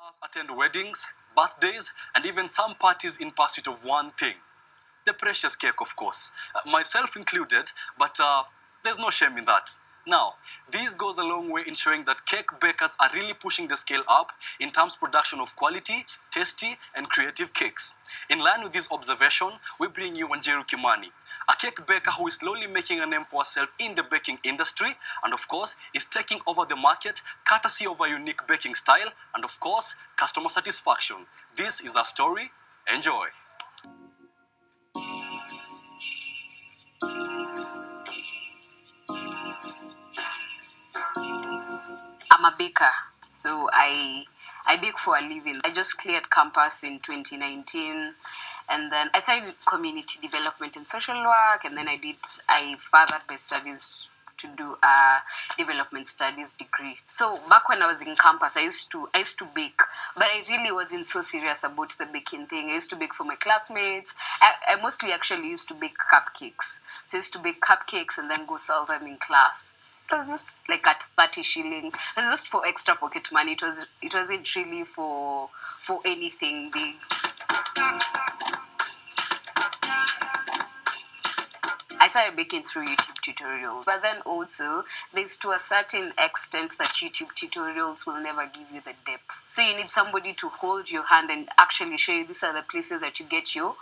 us attend weddings, birthdays, and even some parties in pursuit of one thing. The precious cake, of course. Myself included, but there's no shame in that. Now, this goes a long way in showing that cake bakers are really pushing the scale up in terms of production of quality, tasty, and creative cakes. In line with this observation, we bring you Kimani, a cake baker who is slowly making a name for herself in the baking industry, and of course, is taking over the market courtesy of a unique baking style, and of course, customer satisfaction. This is our story. Enjoy. I'm a baker, so I bake for a living. I just cleared campus in 2019, and then I started community development and social work, and then I furthered my studies to do a development studies degree. So back when I was in campus, I used to bake, but I really wasn't so serious about the baking thing. I used to bake for my classmates. I mostly actually used to bake cupcakes. So I used to bake cupcakes and then go sell them in class. It was just like at 30 shillings. It was just for extra pocket money. It wasn't really for anything big. I started baking through YouTube tutorials, but then also there's to a certain extent that YouTube tutorials will never give you the depth. So you need somebody to hold your hand and actually show you these are the places that you get your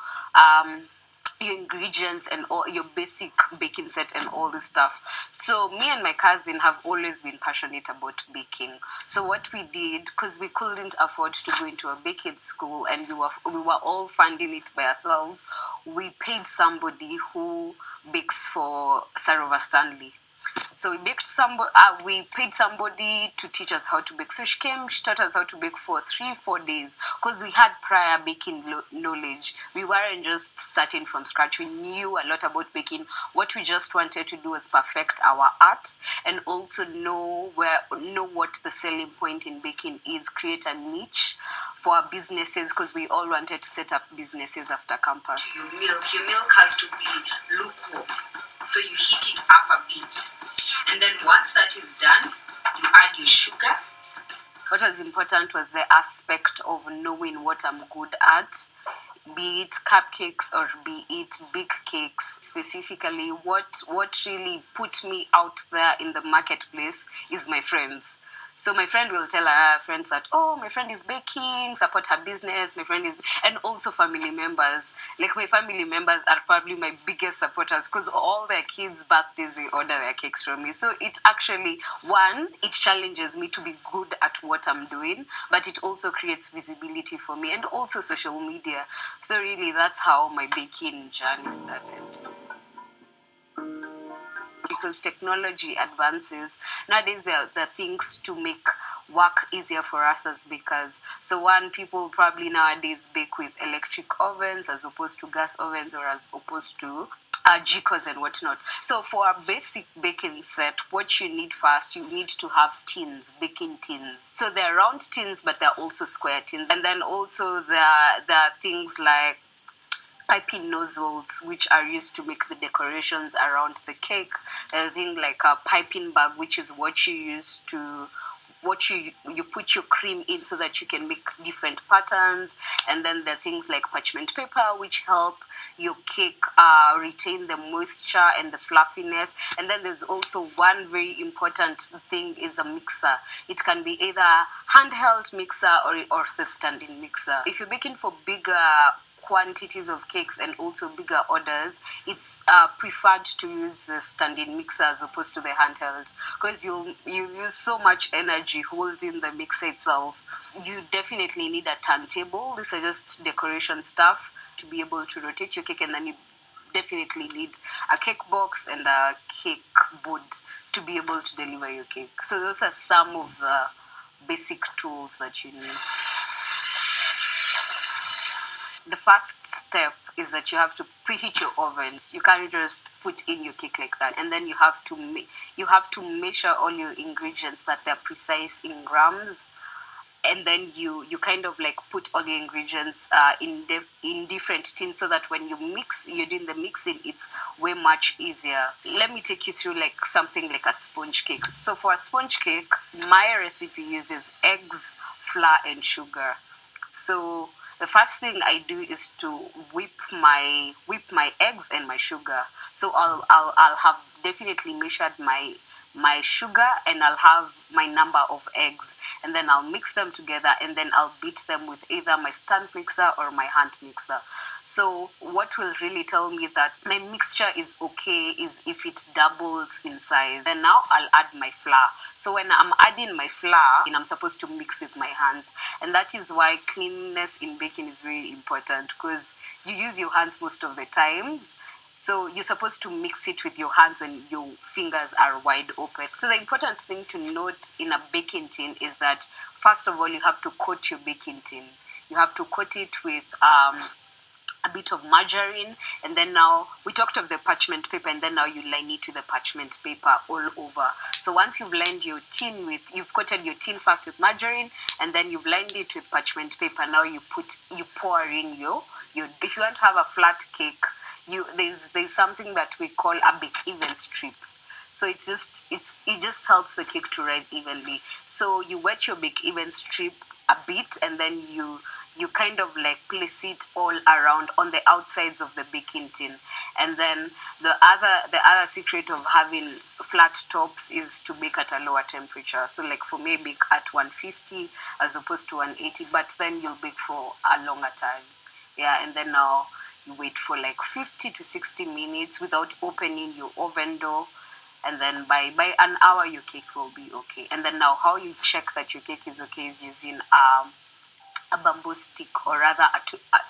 ingredients and all your basic baking set and all this stuff. So me and my cousin have always been passionate about baking. So what we did, because we couldn't afford to go into a baking school and we were all funding it by ourselves, we paid somebody who bakes for Sarova Stanley. So we paid somebody to teach us how to bake. So she taught us how to bake for 3-4 days because we had prior baking knowledge. We weren't just starting from scratch. We knew a lot about baking. What we just wanted to do was perfect our art and also know what the selling point in baking is, create a niche for our businesses because we all wanted to set up businesses after campus. Your milk has to be lukewarm. So you heat it up a bit. And then once that is done, you add your sugar. What was important was the aspect of knowing what I'm good at, be it cupcakes or be it big cakes. Specifically, what really put me out there in the marketplace is my friends. So my friend will tell her friends that, oh, my friend is baking, support her business, and also family members. Like my family members are probably my biggest supporters because all their kids' birthdays, they order their cakes from me. So it's actually, one, it challenges me to be good at what I'm doing, but it also creates visibility for me and also social media. So really, that's how my baking journey started. Because technology advances, nowadays there are things to make work easier for us as bakers. So one, people probably nowadays bake with electric ovens as opposed to gas ovens or as opposed to jikos and whatnot. So for a basic baking set, what you need first, you need to have tins, baking tins. So they're round tins, but they're also square tins. And then also there are things like piping nozzles, which are used to make the decorations around the cake. A thing like a piping bag, which is what you use to you put your cream in so that you can make different patterns. And then there are things like parchment paper, which help your cake retain the moisture and the fluffiness. And then there's also one very important thing is a mixer. It can be either handheld mixer or the standing mixer. If you're baking for bigger quantities of cakes and also bigger orders, it's preferred to use the standing mixer as opposed to the handheld because you use so much energy holding the mixer itself. You definitely need a turntable. These are just decoration stuff to be able to rotate your cake, and then you definitely need a cake box and a cake board to be able to deliver your cake. So those are some of the basic tools that you need. The first step is that you have to preheat your ovens. You can't just put in your cake like that. And then you have to measure all your ingredients that they're precise in grams. and then you kind of like put all the ingredients in different tins, so that when you're doing the mixing, it's way much easier. Let me take you through like something like a sponge cake. So for a sponge cake, my recipe uses eggs, flour, and sugar. So the first thing I do is to whip my eggs and my sugar. So I'll have definitely measured my sugar, and I'll have my number of eggs, and then I'll mix them together, and then I'll beat them with either my stand mixer or my hand mixer. So what will really tell me that my mixture is okay is if it doubles in size. Then now I'll add my flour. So when I'm adding my flour, I'm supposed to mix with my hands, and that is why cleanliness in baking is very important, because you use your hands most of the times. So you're supposed to mix it with your hands when your fingers are wide open. So the important thing to note in a baking tin is that, first of all, you have to coat your baking tin. You have to coat it with a bit of margarine, and then now we talked of the parchment paper, and then now you line it with the parchment paper all over. So once you've lined your tin you've coated your tin first with margarine, and then you've lined it with parchment paper. Now you pour in your if you want to have a flat cake, there's something that we call a bake even strip. So it just helps the cake to rise evenly. So you wet your bake even strip a bit, and then you kind of like place it all around on the outsides of the baking tin. And then the other secret of having flat tops is to bake at a lower temperature. So like for me, bake at 150 as opposed to 180, but then you'll bake for a longer time. Yeah, and then now you wait for like 50 to 60 minutes without opening your oven door. And then by an hour, your cake will be okay. And then now how you check that your cake is okay is using a bamboo stick, or rather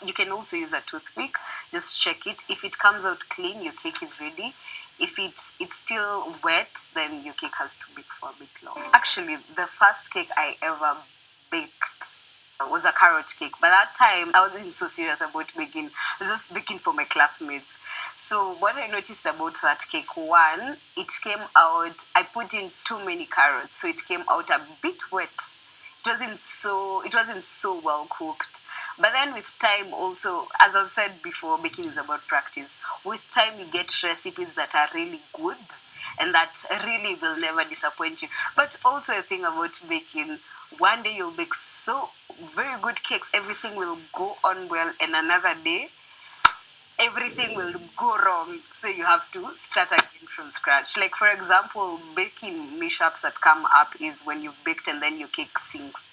you can also use a toothpick. Just check it. If it comes out clean, your cake is ready. If it's still wet, then your cake has to bake for a bit long. Actually, the first cake I ever baked was a carrot cake. By that time, I wasn't so serious about baking. I was just baking for my classmates. So what I noticed about that cake, one, it came out, I put in too many carrots, so it came out a bit wet. It wasn't so well cooked. But then with time also, as I've said before, baking is about practice. With time, you get recipes that are really good and that really will never disappoint you. But also a thing about baking, one day you'll bake so very good cakes, everything will go on well, and another day everything will go wrong, so you have to start again from scratch. Like for example, baking mishaps that come up is when you've baked and then your cake sinks,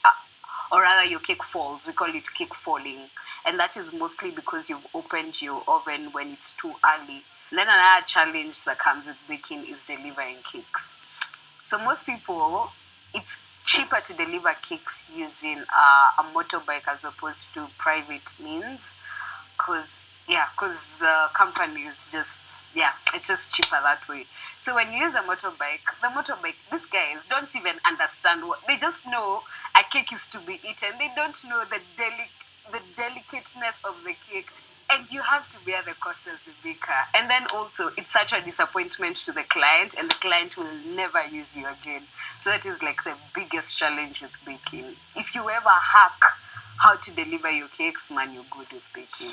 or rather your cake falls. We call it cake falling, and that is mostly because you've opened your oven when it's too early. And then another challenge that comes with baking is delivering cakes. So most people, it's cheaper to deliver cakes using a motorbike as opposed to private means, because the company is just, it's just cheaper that way. So when you use a motorbike, these guys don't even understand they just know a cake is to be eaten. They don't know the delicateness of the cake, and you have to bear the cost as the baker. And then also, it's such a disappointment to the client, and the client will never use you again. So that is like the biggest challenge with baking. If you ever hack how to deliver your cakes, man, you're good with baking.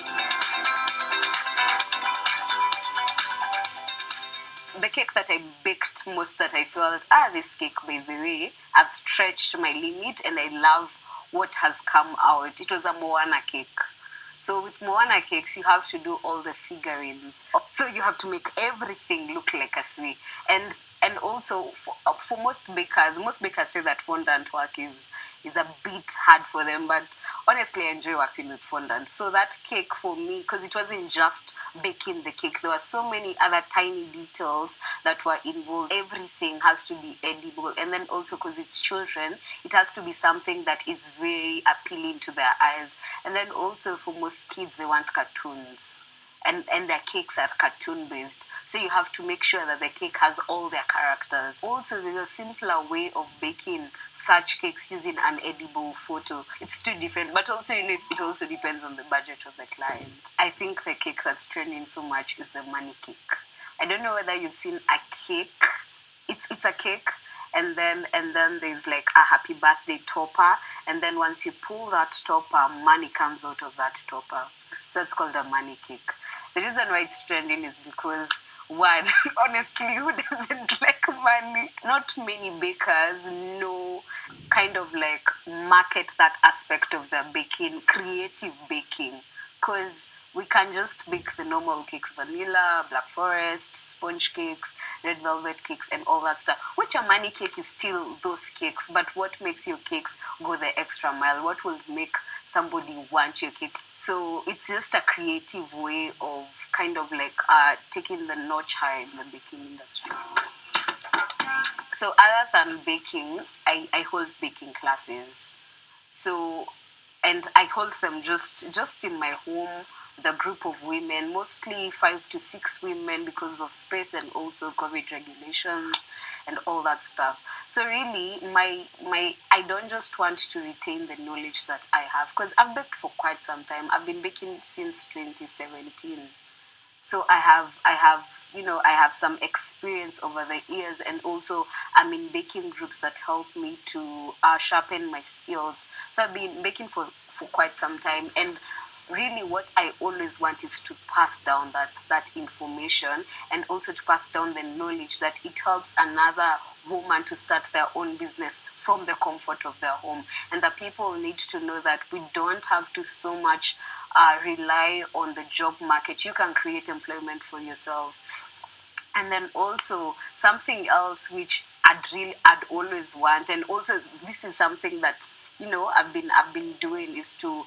The cake that I baked most, that I felt, this cake, by the way, I've stretched my limit and I love what has come out. It was a Moana cake. So with Moana cakes, you have to do all the figurines. So you have to make everything look like a sea. And also, for most bakers say that fondant work is a bit hard for them, but honestly, I enjoy working with fondant. So that cake for me, because it wasn't just baking the cake, there were so many other tiny details that were involved. Everything has to be edible, and then also because it's children, it has to be something that is very appealing to their eyes. And then also for most kids, they want cartoons. And their cakes are cartoon based, so you have to make sure that the cake has all their characters. Also, there's a simpler way of baking such cakes using an edible photo. It's too different, but also it also depends on the budget of the client. I think the cake that's trending so much is the money cake. I don't know whether you've seen a cake. It's a cake, and then there's like a happy birthday topper, and then once you pull that topper, money comes out of that topper. So it's called a money cake. The reason why it's trending is because, one, honestly, who doesn't like money? Not many bakers know kind of like market that aspect of the baking, creative baking, because we can just bake the normal cakes, vanilla, black forest, sponge cakes, red velvet cakes, and all that stuff, which a money cake is still those cakes. But what makes your cakes go the extra mile? What will make somebody want your cake? So it's just a creative way of kind of like taking the notch higher in the baking industry. So other than baking, I hold baking classes. So, and I hold them just in my home, the group of women, mostly 5 to 6 women because of space and also COVID regulations and all that stuff. So really, I don't just want to retain the knowledge that I have, because I've baked for quite some time. I've been baking since 2017. So I have some experience over the years, and also I'm in baking groups that help me to sharpen my skills. So I've been baking for quite some time, and really what I always want is to pass down that information, and also to pass down the knowledge that it helps another woman to start their own business from the comfort of their home. And the people need to know that we don't have to so much rely on the job market. You can create employment for yourself. And then also something else which I'd always want, and also this is something that I've been doing, is to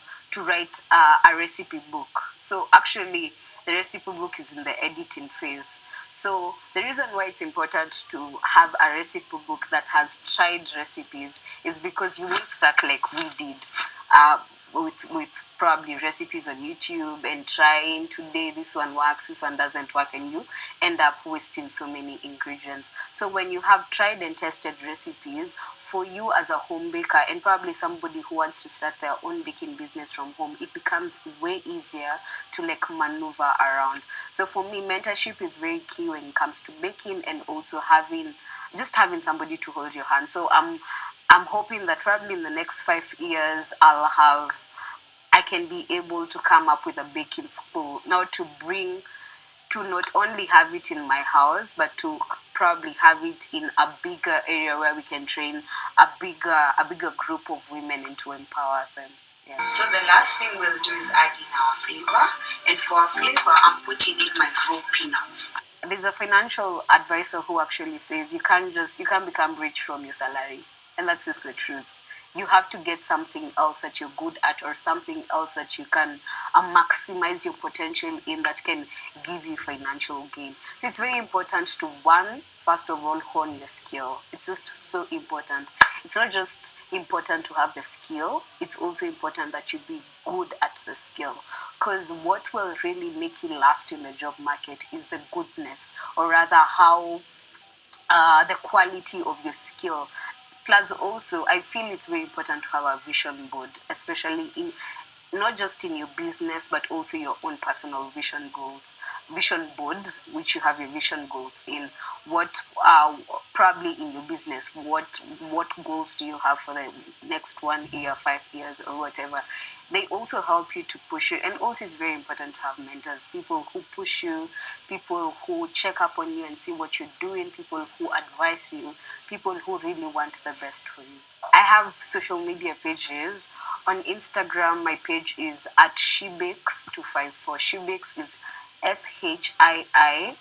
write a recipe book. So actually, the recipe book is in the editing phase. So the reason why it's important to have a recipe book that has tried recipes is because you won't start like we did, with probably recipes on YouTube and trying, today this one works, this one doesn't work, and you end up wasting so many ingredients. So when you have tried and tested recipes, for you as a home baker and probably somebody who wants to start their own baking business from home, it becomes way easier to like maneuver around. So for me, mentorship is very key when it comes to baking, and also having somebody to hold your hand. So I'm hoping that probably in the next 5 years, I can be able to come up with a baking school. Now to not only have it in my house, but to probably have it in a bigger area where we can train a bigger group of women and to empower them. Yeah. So the last thing we'll do is add in our flavor. And for our flavor, I'm putting in my raw peanuts. There's a financial advisor who actually says you can't become rich from your salary. And that's just the truth. You have to get something else that you're good at, or something else that you can maximize your potential in, that can give you financial gain. So it's very important to, first of all, hone your skill. It's just so important. It's not just important to have the skill, it's also important that you be good at the skill. Because what will really make you last in the job market is the goodness, or rather how the quality of your skill. Plus also, I feel it's very important to have a vision board, especially in not just in your business, but also your own personal vision board, which you have your vision goals in. What probably in your business, what goals do you have for the next 1 year, 5 years, or whatever? They also help you to push you. And also, it's very important to have mentors, people who push you, people who check up on you and see what you're doing, people who advise you, people who really want the best for you. I have social media pages. On Instagram, my page is at Shiibakes254. Shiibakes is SHII,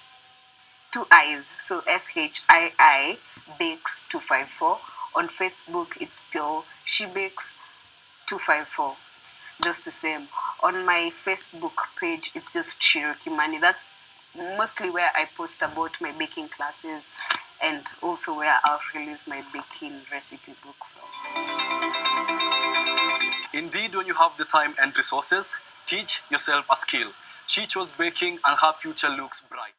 2 I's. So SHII Bakes254. On Facebook, it's still Shiibakes254. It's just the same. On my Facebook page, it's just Shirow Kimani. That's mostly where I post about my baking classes, and also where I'll release my baking recipe book from. Indeed, when you have the time and resources, teach yourself a skill. She chose baking and her future looks bright.